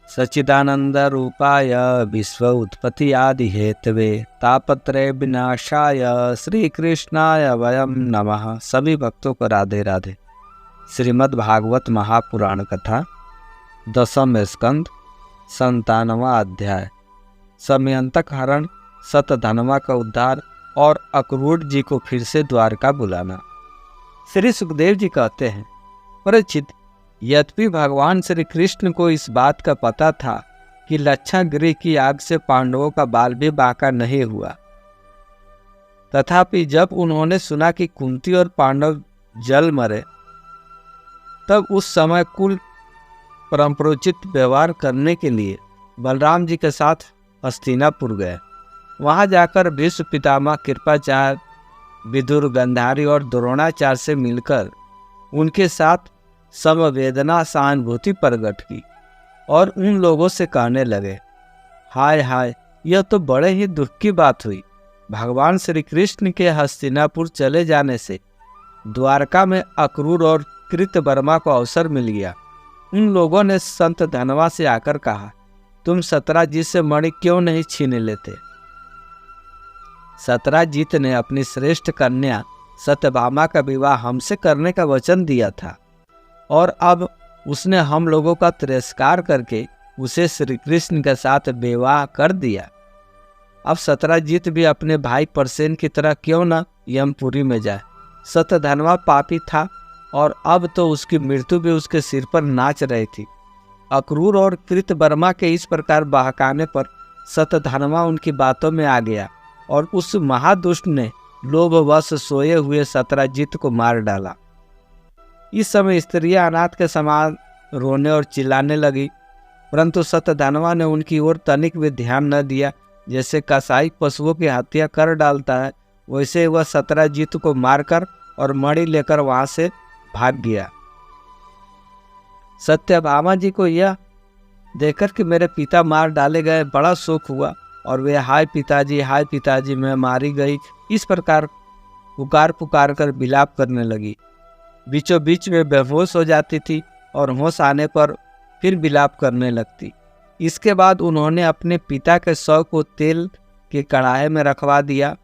सच्चिदानंद रूपाय विश्व उत्पत्ति आदि हेतवे तापत्रय विनाशाय श्री कृष्णाय वयम नमः। सभी भक्तों को राधे राधे। श्रीमद् भागवत महापुराण कथा 10वें स्कंद 97वां अध्याय समयंतक हरण, सतधनवा का उद्धार और अक्रूर जी को फिर से द्वारका बुलाना। श्री सुखदेव जी कहते हैं, परीक्षित, यद्यपि भगवान श्री कृष्ण को इस बात का पता था कि लक्षागृह की आग से पांडवों का बाल भी बांका नहीं हुआ, तथापि जब उन्होंने सुना कि कुंती और पांडव जल मरे, तब उस समय कुल परम्परोचित व्यवहार करने के लिए बलराम जी के साथ हस्तिनापुर गए। वहां जाकर भीष्म पितामह, कृपाचार्य, विदुर, गंधारी और द्रोणाचार्य से मिलकर उनके साथ समवेदना सहानुभूति प्रकट की और उन लोगों से कहने लगे, हाय हाय, यह तो बड़े ही दुख की बात हुई। भगवान श्री कृष्ण के हस्तिनापुर चले जाने से द्वारका में अक्रूर और कृतवर्मा को अवसर मिल गया। उन लोगों ने संत धनवा से आकर कहा, तुम सत्राजीत से मणि क्यों नहीं छीन लेते? सत्राजीत ने अपनी श्रेष्ठ कन्या सत्यभामा का विवाह हमसे करने का वचन दिया था और अब उसने हम लोगों का तिरस्कार करके उसे श्री कृष्ण के साथ विवाह कर दिया। अब सत्राजीत भी अपने भाई परसेन की तरह क्यों न यमपुरी में जाए। सत्यधनवा पापी था और अब तो उसकी मृत्यु भी उसके सिर पर नाच रही थी। अक्रूर और कृतवर्मा के इस प्रकार बहकाने पर सत्यधनवा उनकी बातों में आ गया और उस महादुष्ट ने लोभवश सोए हुए सत्राजीत को मार डाला। इस समय स्त्रियां अनाथ के समान रोने और चिल्लाने लगी, परंतु सत्यधनवा ने उनकी ओर तनिक भी ध्यान न दिया। जैसे कसाई पशुओं की हत्या कर डालता है, वैसे वह सत्राजीत को मारकर और मणि लेकर वहां से भाग गया। सत्यभामा जी को यह देखकर कि मेरे पिता मार डाले गए बड़ा शोक हुआ और वे हाय पिताजी मैं मारी गई, इस प्रकार पुकार पुकार कर विलाप करने लगी। बीचों बीच में बेहोश हो जाती थी और होश आने पर फिर विलाप करने लगती। इसके बाद उन्होंने अपने पिता के शव को तेल के कढ़ाई में रखवा दिया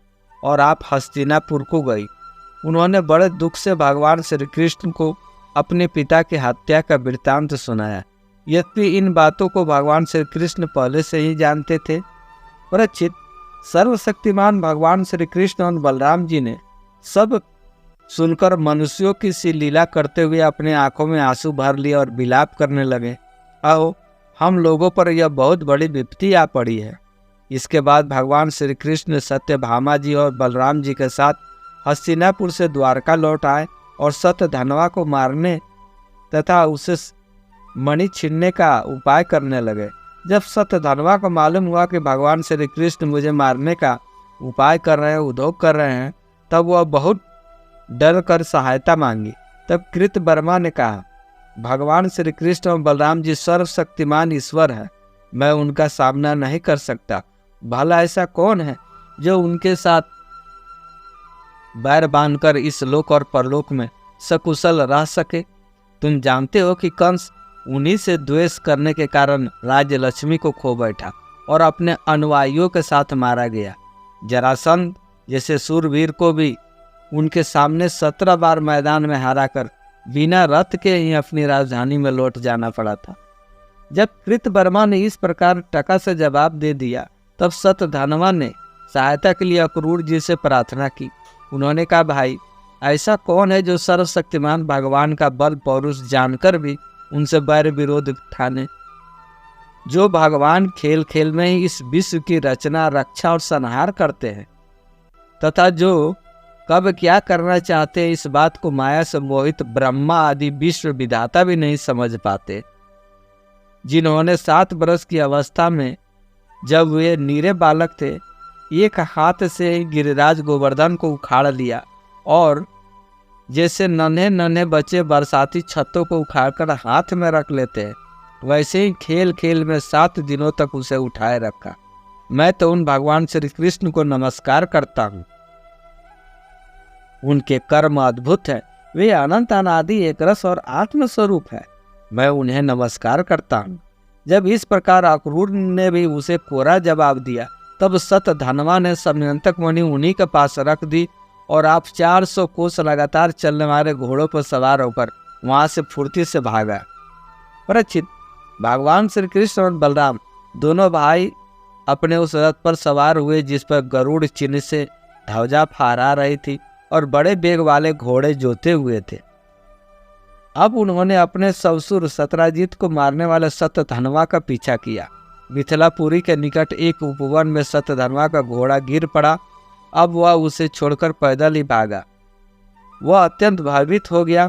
और आप हस्तिनापुर को गई। उन्होंने बड़े दुख से भगवान श्री कृष्ण को अपने पिता की हत्या का वृत्तांत सुनाया। यद्यपि इन बातों को भगवान श्री कृष्ण पहले से ही जानते थे। परीक्षित, सर्वशक्तिमान भगवान श्री कृष्ण और बलराम जी ने सब सुनकर मनुष्यों की सी लीला करते हुए अपने आंखों में आंसू भर लिए और विलाप करने लगे, आओ हम लोगों पर यह बहुत बड़ी विपत्ति आ पड़ी है। इसके बाद भगवान श्री कृष्ण सत्यभामा जी और बलराम जी के साथ हस्तिनापुर से द्वारका लौट आए और सत्यधनवा को मारने तथा उसे मणि छीनने का उपाय करने लगे। जब सत्यधनवा को मालूम हुआ कि भगवान श्री कृष्ण मुझे मारने का उपाय कर रहे हैं, उद्योग कर रहे हैं, तब वह बहुत डर कर सहायता मांगी। तब कृतवर्मा ने कहा, भगवान श्री कृष्ण और बलराम जी सर्वशक्तिमान ईश्वर है, मैं उनका सामना नहीं कर सकता। भला ऐसा कौन है जो उनके साथ बैर बांधकर इस लोक और परलोक में सकुशल रह सके? तुम जानते हो कि कंस उन्हीं से द्वेष करने के कारण राज्य लक्ष्मी को खो बैठा और अपने अनुयायियों के साथ मारा गया। जरासंध जैसे सूरवीर को भी उनके सामने 17 बार मैदान में हराकर बिना रथ के ही अपनी राजधानी में लौट जाना पड़ा था। जब कृतवर्मा ने इस प्रकार टका से जवाब दे दिया, तब सत्यधनवा ने सहायता के लिए अक्रूर जी से प्रार्थना की। उन्होंने कहा, भाई, ऐसा कौन है जो सर्वशक्तिमान भगवान का बल पौरुष जानकर भी उनसे बैर विरोध ठाने? जो भगवान खेल खेल में ही इस विश्व की रचना, रक्षा और संहार करते हैं तथा जो कब क्या करना चाहते हैं, इस बात को माया से मोहित ब्रह्मा आदि विश्व विधाता भी नहीं समझ पाते। जिन्होंने 7 वर्ष की अवस्था में जब वे नीरे बालक थे, एक हाथ से ही गिरिराज गोवर्धन को उखाड़ लिया और जैसे नन्हे नन्हे बच्चे बरसाती छतों को उखाड़कर हाथ में रख लेते हैं, वैसे ही खेल खेल में 7 दिनों तक उसे उठाए रखा। मैं तो उन भगवान श्री कृष्ण को नमस्कार करता हूँ। उनके कर्म अद्भुत है, वे अनंत अनादि एक रस और आत्म स्वरूप है। मैं उन्हें नमस्कार करता हूँ। जब इस प्रकार अक्रूर ने भी उसे कोरा जवाब दिया, तब सतधनवा ने समयंतक मणि उन्हीं के पास रख दी और आप 400 कोस लगातार चलने वाले घोड़ों पर सवार होकर वहां से फुर्ती से भागा। परीक्षित, भगवान श्री कृष्ण और बलराम दोनों भाई अपने उस रथ पर सवार हुए जिस पर गरुड़ चिन्ह से ध्वजा फहरा रही थी और बड़े बेग वाले घोड़े जोते हुए थे। अब उन्होंने अपने ससुर सत्राजित को मारने वाले सतधनवा का पीछा किया। मिथिलापुरी के निकट एक उपवन में सतधनवा का घोड़ा गिर पड़ा। अब वह उसे छोड़कर पैदल ही भागा। वह अत्यंत भयभीत हो गया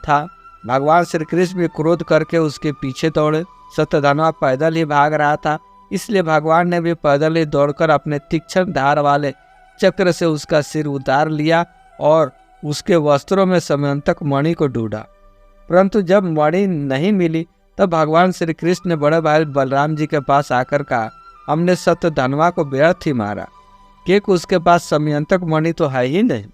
था। भगवान श्री कृष्ण भी क्रोध करके उसके पीछे दौड़े। सतधनवा पैदल ही भाग रहा था, इसलिए भगवान ने भी पैदल ही दौड़कर अपने तीक्ष्ण धार वाले चक्र से उसका सिर उतार लिया और उसके वस्त्रों में समयंतक मणि को ढूंढा, परंतु जब मणि नहीं मिली तब भगवान श्री कृष्ण ने बड़े भाई बलराम जी के पास आकर कहा, हमने सतधनवा को व्यर्थ ही मारा, क्योंकि उसके पास समयंतक मणि तो है ही नहीं।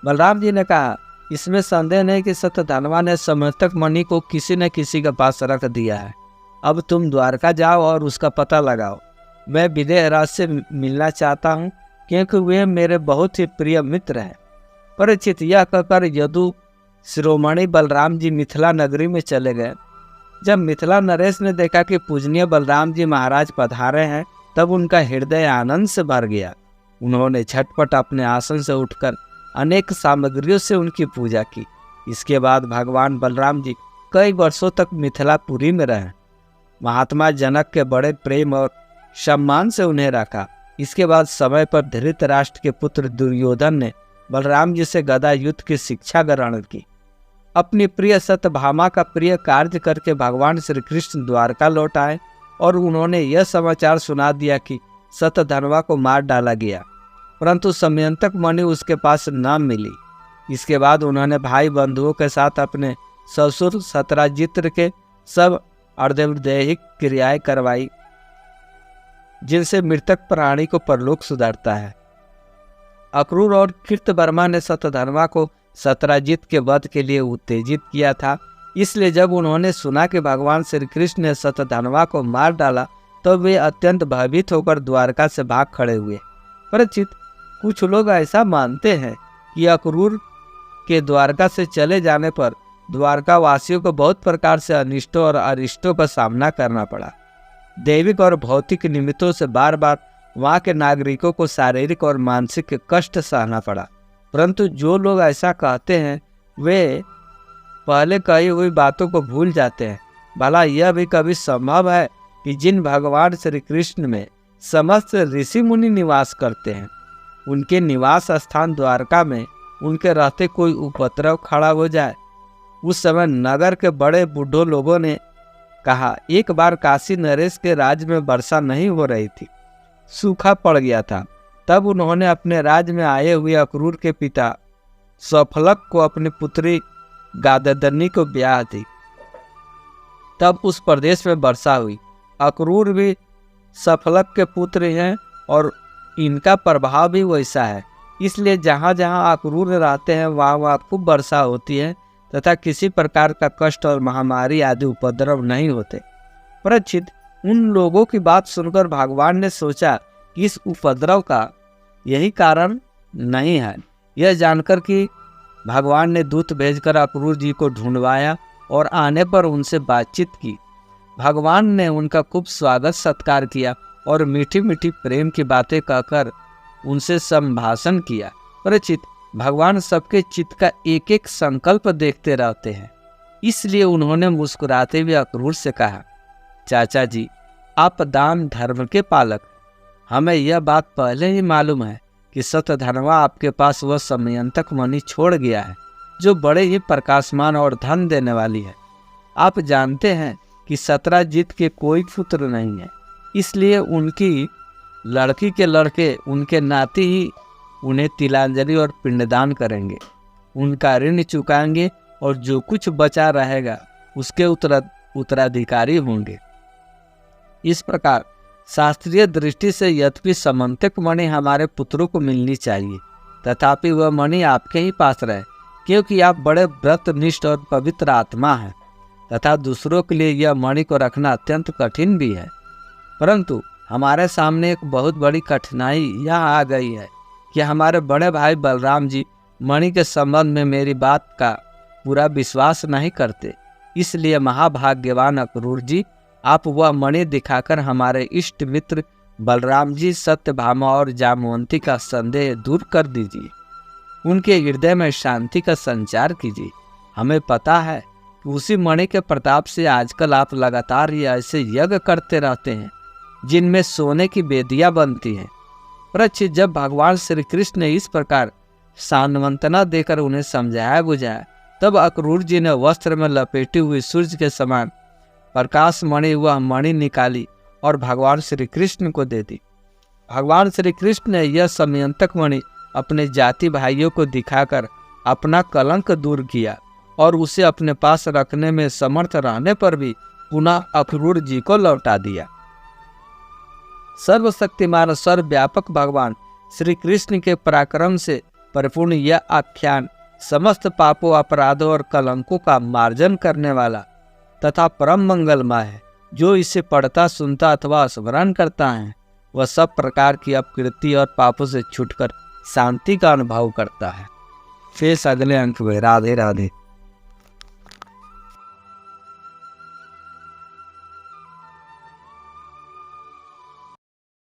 बलराम जी ने कहा, इसमें संदेह नहीं कि सतधनवा ने समयंतक मणि को किसी न किसी के पास रख दिया है। अब तुम द्वारका जाओ और उसका पता लगाओ। मैं विदेह राज से मिलना चाहता हूँ, क्योंकि वे मेरे बहुत ही प्रिय मित्र हैं। परीक्षित, यह कहकर यदु शिरोमणि बलराम जी मिथिला नगरी में चले गए। जब मिथिला नरेश ने देखा कि पूजनीय बलराम जी महाराज पधारे हैं, तब उनका हृदय आनंद से भर गया। उन्होंने झटपट अपने आसन से उठकर अनेक सामग्रियों से उनकी पूजा की। इसके बाद भगवान बलराम जी कई वर्षों तक मिथिलापुरी में रहे। महात्मा जनक के बड़े प्रेम और सम्मान से उन्हें रखा। इसके बाद समय पर धृतराष्ट्र के पुत्र दुर्योधन ने बलराम जी से गदा युद्ध की शिक्षा ग्रहण की। अपनी प्रिय सत्यभामा का प्रिय कार्य करके भगवान श्री कृष्ण द्वारका लौट आए और उन्होंने यह समाचार सुना दिया कि सतधनवा को मार डाला गया, परंतु समयंतक मणि उसके पास न मिली। इसके बाद उन्होंने भाई बंधुओं के साथ अपने ससुर सत्राजित्र के सब अर्धदैहिक क्रियाएं करवाई, जिनसे मृतक प्राणी को परलोक सुधारता है। अक्रूर और कृतवर्मा ने सतधनवा को सत्राजित के वध के लिए उत्तेजित किया था। इसलिए जब उन्होंने सुना कि भगवान श्री कृष्ण ने सतधनवा को मार डाला, तो वे अत्यंत भयभीत होकर द्वारका से भाग खड़े हुए। परीक्षित, कुछ लोग ऐसा मानते हैं कि अक्रूर के द्वारका से चले जाने पर द्वारका वासियों को बहुत प्रकार से अनिष्टों और अरिष्टों का सामना करना पड़ा। दैविक और भौतिक निमित्तों से बार बार वहाँ के नागरिकों को शारीरिक और मानसिक कष्ट सहना पड़ा। परंतु जो लोग ऐसा कहते हैं वे पहले कही हुई बातों को भूल जाते हैं। भला यह भी कभी संभव है कि जिन भगवान श्री कृष्ण में समस्त ऋषि मुनि निवास करते हैं, उनके निवास स्थान द्वारका में उनके रहते कोई उपद्रव खड़ा हो जाए? उस समय नगर के बड़े बूढ़ों लोगों ने कहा, एक बार काशी नरेश के राज्य में वर्षा नहीं हो रही थी, सूखा पड़ गया था। तब उन्होंने अपने राज्य में आए हुए अक्रूर के पिता सफलक को अपनी पुत्री गाददनी को ब्याह दी। तब उस प्रदेश में वर्षा हुई। अक्रूर भी सफलक के पुत्र हैं और इनका प्रभाव भी वैसा है। इसलिए जहाँ जहाँ अक्रूर रहते हैं वहाँ वहाँ खूब वर्षा होती है तथा किसी प्रकार का कष्ट और महामारी आदि उपद्रव नहीं होते। परीक्षित, उन लोगों की बात सुनकर भगवान ने सोचा कि इस उपद्रव का यही कारण नहीं है। यह जानकर कि भगवान ने दूत भेजकर अक्रूर जी को ढूंढवाया और आने पर उनसे बातचीत की। भगवान ने उनका खूब स्वागत सत्कार किया और मीठी मीठी प्रेम की बातें कहकर उनसे संभाषण किया। परीक्षित, भगवान सबके चित्त का एक एक संकल्प देखते रहते हैं। इसलिए उन्होंने मुस्कुराते हुए अक्रूर से कहा, चाचा जी, आप दान धर्म के पालक। हमें यह बात पहले ही मालूम है कि सतधनवा आपके पास वह समयंतक मणि छोड़ गया है जो बड़े ही प्रकाशमान और धन देने वाली है। आप जानते हैं कि सत्राजित के कोई पुत्र नहीं है, इसलिए उनकी लड़की के लड़के उनके नाती ही उन्हें तिलांजलि और पिंडदान करेंगे, उनका ऋण चुकाएंगे और जो कुछ बचा रहेगा उसके उत्तराधिकारी होंगे। इस प्रकार शास्त्रीय दृष्टि से यद्यपि समंतक मणि हमारे पुत्रों को मिलनी चाहिए, तथापि वह मणि आपके ही पास रहे, क्योंकि आप बड़े व्रतनिष्ठ और पवित्र आत्मा हैं। तथा दूसरों के लिए यह मणि को रखना अत्यंत कठिन भी है। परंतु हमारे सामने एक बहुत बड़ी कठिनाई यह आ गई है कि हमारे बड़े भाई बलराम जी मणि के संबंध में मेरी बात का पूरा विश्वास नहीं करते। इसलिए महाभाग्यवान अक्रूर जी, आप वह मणि दिखाकर हमारे इष्ट मित्र बलराम जी, सत्यभामा और जामवंती का संदेह दूर कर दीजिए। उनके हृदय में शांति का संचार कीजिए। हमें पता है कि उसी मणि के प्रताप से आजकल आप लगातार ये ऐसे यज्ञ करते रहते हैं जिनमें सोने की बेदियां बनती हैं। परीक्षित, जब भगवान श्री कृष्ण ने इस प्रकार सांत्वना देकर उन्हें समझाया बुझाया, तब अक्रूर जी ने वस्त्र में लपेटी हुई सूर्य के समान प्रकाश मणि वह मणि निकाली और भगवान श्री कृष्ण को दे दी। भगवान श्री कृष्ण ने यह समयंतक मणि अपने जाति भाइयों को दिखाकर अपना कलंक दूर किया और उसे अपने पास रखने में समर्थ रहने पर भी पुनः अक्रूर जी को लौटा दिया। सर्वशक्तिमान सर्वव्यापक भगवान श्री कृष्ण के पराक्रम से परिपूर्ण यह आख्यान समस्त पापों, अपराधों और कलंकों का मार्जन करने वाला तथा परम मंगलमय है। जो इसे पढ़ता, सुनता अथवा स्मरण करता है वह सब प्रकार की अपकृति और पापों से छूटकर शांति का अनुभव करता है। फिर अगले अंक में। राधे राधे।